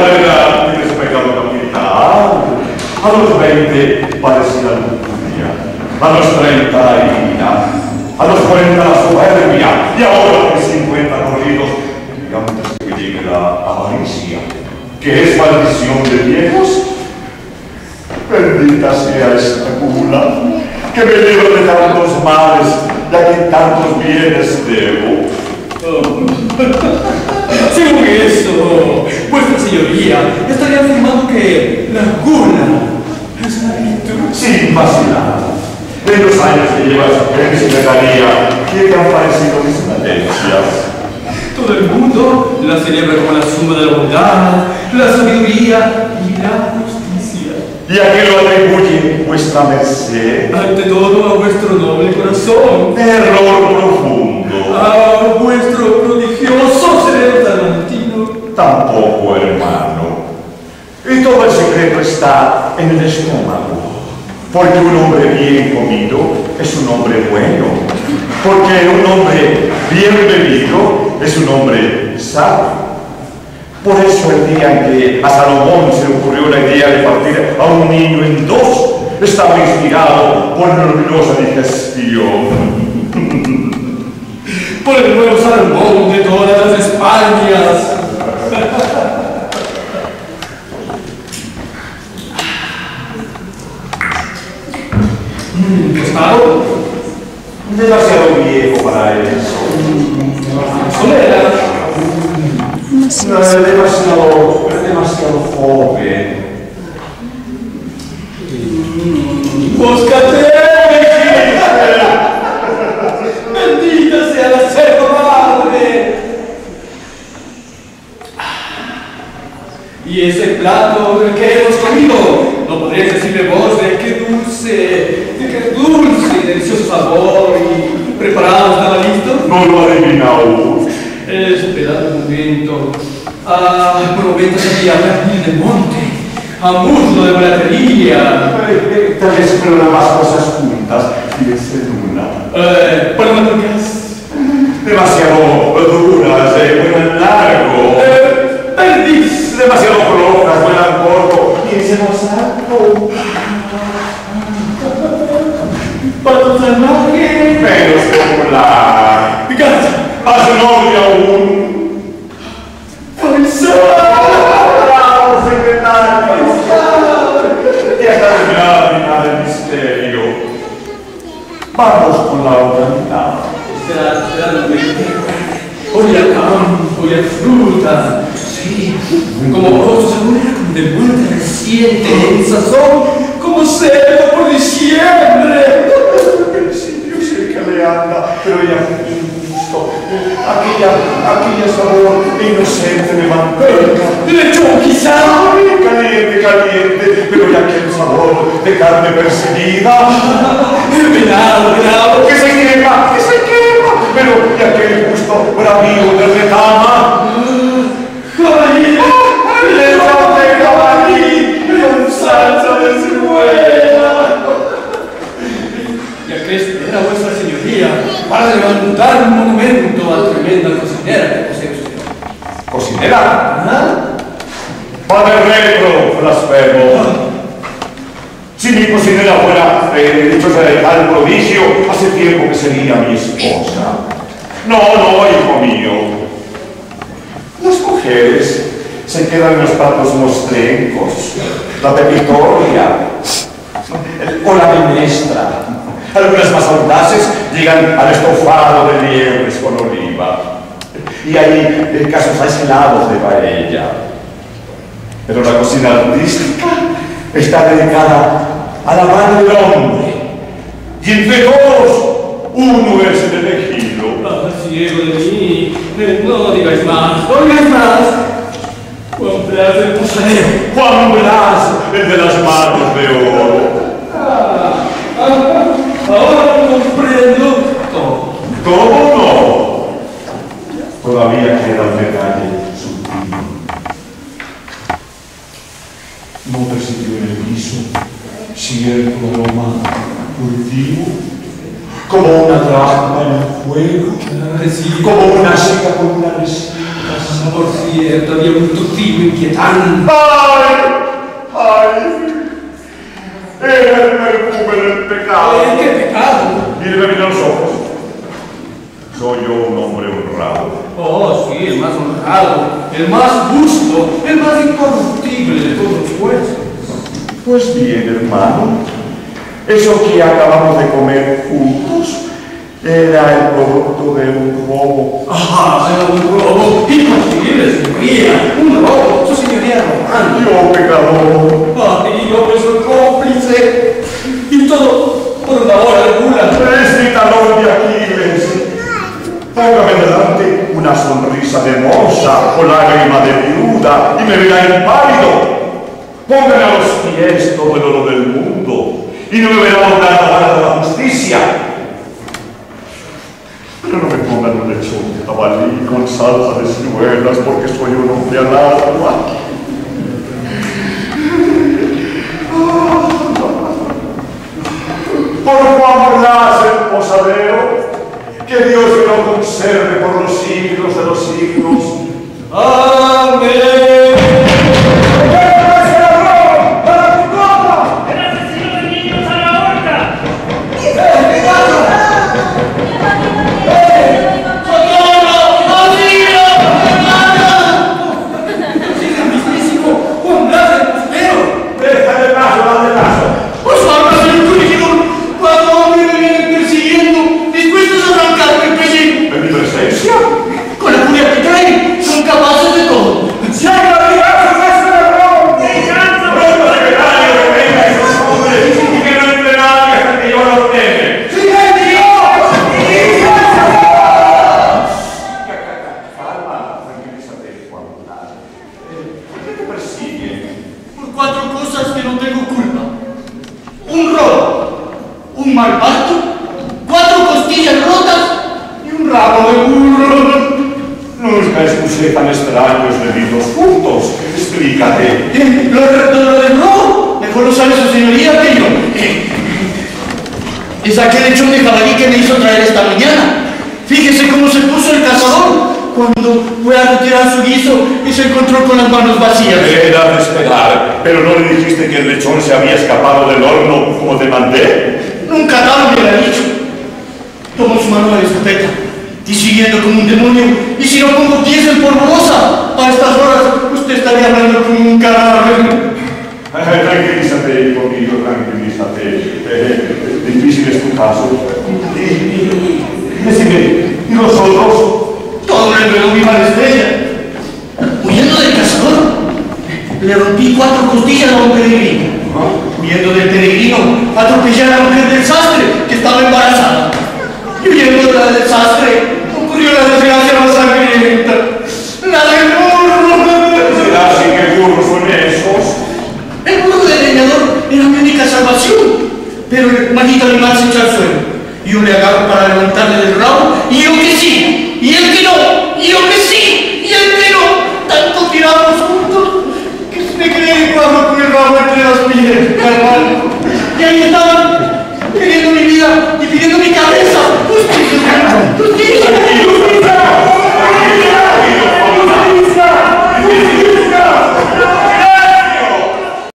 carrera tienes pecado capital. A los 20 parecía lujuria, a los 30 la ira, a los 40 la soberbia, y ahora a los 50 corridos, digamos que llegue la avaricia, que es maldición de viejos. Bendita sea esta gula, que me libro de tantos males, ya que tantos bienes debo. Según eso, vuestra señoría estaría afirmando que la gula es una virtud. Sin vacilar. En los años que llevas en secretaría, ¿qué te han parecido mis sentencias? Todo el mundo la celebra como la suma de la bondad, la sabiduría y la justicia. ¿Y a qué lo atribuye vuestra merced? Ante todo a vuestro noble corazón. Error profundo. A vuestro prodigioso cerebro talantino. Tampoco, hermano. Y todo el secreto está en el estómago. Porque un hombre bien comido es un hombre bueno. Porque un hombre bien bebido es un hombre sabio. Por eso el día en que a Salomón se le ocurrió la idea de partir a un niño en dos, estaba inspirado por una luminosa digestión. Por el nuevo Salomón de todas las Españas. ¿Tostado? Demasiado viejo para eso. Solera. Demasiado joven. ¡Búscate! ¡Bendita sea la serva madre! Y ese plato que hemos comido, ¿no podrías decirle vos de qué dulce y delicioso sabor y preparado estaba listo? No lo adivina aún. Esperad un momento. Por momentos había jardín de monte, a muslo de volatería. Tal vez pero más cosas juntas y es en una. Palmatorias. Demasiado duras, vuelan largo. Perdiz. Demasiado flojas, vuelan corto. Y ese más alto. Patos salvajes. Menos popular. Picanza. A su nombre aún. ¡Bravo, secretario! Ya está terminada la mitad del misterio. Vamos con la otra mitad. Esperad un momento. Hoy al campo y a fruta. Sí, como vos, de muerte reciente, en sazón, como cerdo por diciembre. Sí, yo sé que le anda, pero ella justo. Aquella sabor inocente de manteca. ¡Lechón quizá! Caliente, pero ya que el sabor de carne perseguida. Venado. Que se quema. Pero ya que el gusto bravío de retama. ¡Caballito! ¡Lechón de caballito! ¡Con salsa de ciruela! Ya que espera vuestra señoría para levantar un monumento a la tremenda cocinera que posee usted. ¿Cocinera? ¿Ah? Padre Retro, blasfemo. Si mi cocinera fuera dichosa de tal prodigio, hace tiempo que sería mi esposa. No, hijo mío. Las mujeres se quedan en los platos mostrencos, la pepitoria o la menestra. Algunas más audaces llegan al estofado de liebres con oliva. Y hay casos aislados de paella. Pero la cocina artística está dedicada a la mano del hombre. Y entre todos, uno es el elegido. Ciego de mí, no digáis más, no digáis más. Juan Blas del Posadero. Juan Blas, el de las manos de oro. Ahora comprendo todo. ¿Cómo no? Todavía queda un detalle sutil. No percibió en el piso cierto aroma furtivo, como una dracma en el fuego, Sí. como una seca con una resina Por cierto, había un tutino inquietante. ¡Ay! Era el perfume del pecado. ¿Qué pecado? Míreme bien a los ojos. Soy yo un hombre honrado. Oh, sí, el más honrado, el más justo, el más incorruptible de todos los jueces. Pues bien, hermano, eso que acabamos de comer juntos era el producto de un robo. Era un robo. Imposible, señoría. Un robo. Su señoría robando. Yo, pecador. Y yo pues soy cómplice. Y todo por una hora de gula. Este talón de Aquiles. Póngame delante una sonrisa de moza o lágrima de viuda y me verá impávido. Póngame a los pies todo el oro del mundo y no me verá doblar la vara de la justicia. Pero no me pongan un lechón de jabalí con salsa de ciruelas porque soy un hombre al alma. Por Juan Blas el posadero, que Dios me lo conserve por los siglos de los siglos. Amén. Con la furia que traen, son capaces de todo. Por 4 cosas que no tengo culpa. Un robo, un mal parto, 4 costillas rotas y un rabo de burro. Nunca escuché tan extraños delitos juntos. Explícate. Lo del robo, mejor lo sabe su señoría que yo. Es aquel lechón de jabalí que me hizo traer esta mañana. Fíjese cómo se puso el cazador cuando fue a retirar su guiso y se encontró con las manos vacías. Era de esperar, pero no le dijiste que el lechón se había escapado del horno como te mandé. Nunca tal me hubiera dicho. Tomó su mano de la escopeta y siguiendo como un demonio. Y si no pongo pies en polvorosa, a estas horas usted estaría hablando con un cadáver. Tranquilízate, hijo mío, tranquilízate. Difícil es tu caso. Decime, ¿y los otros? Todo le enredó mi mala estrella. Huyendo del cazador, le rompí 4 costillas a un peregrino. Huyendo del peregrino, atropellé a la mujer del sastre, que estaba embarazada. Y huyendo de la del sastre, ocurrió la desgracia más sangrienta.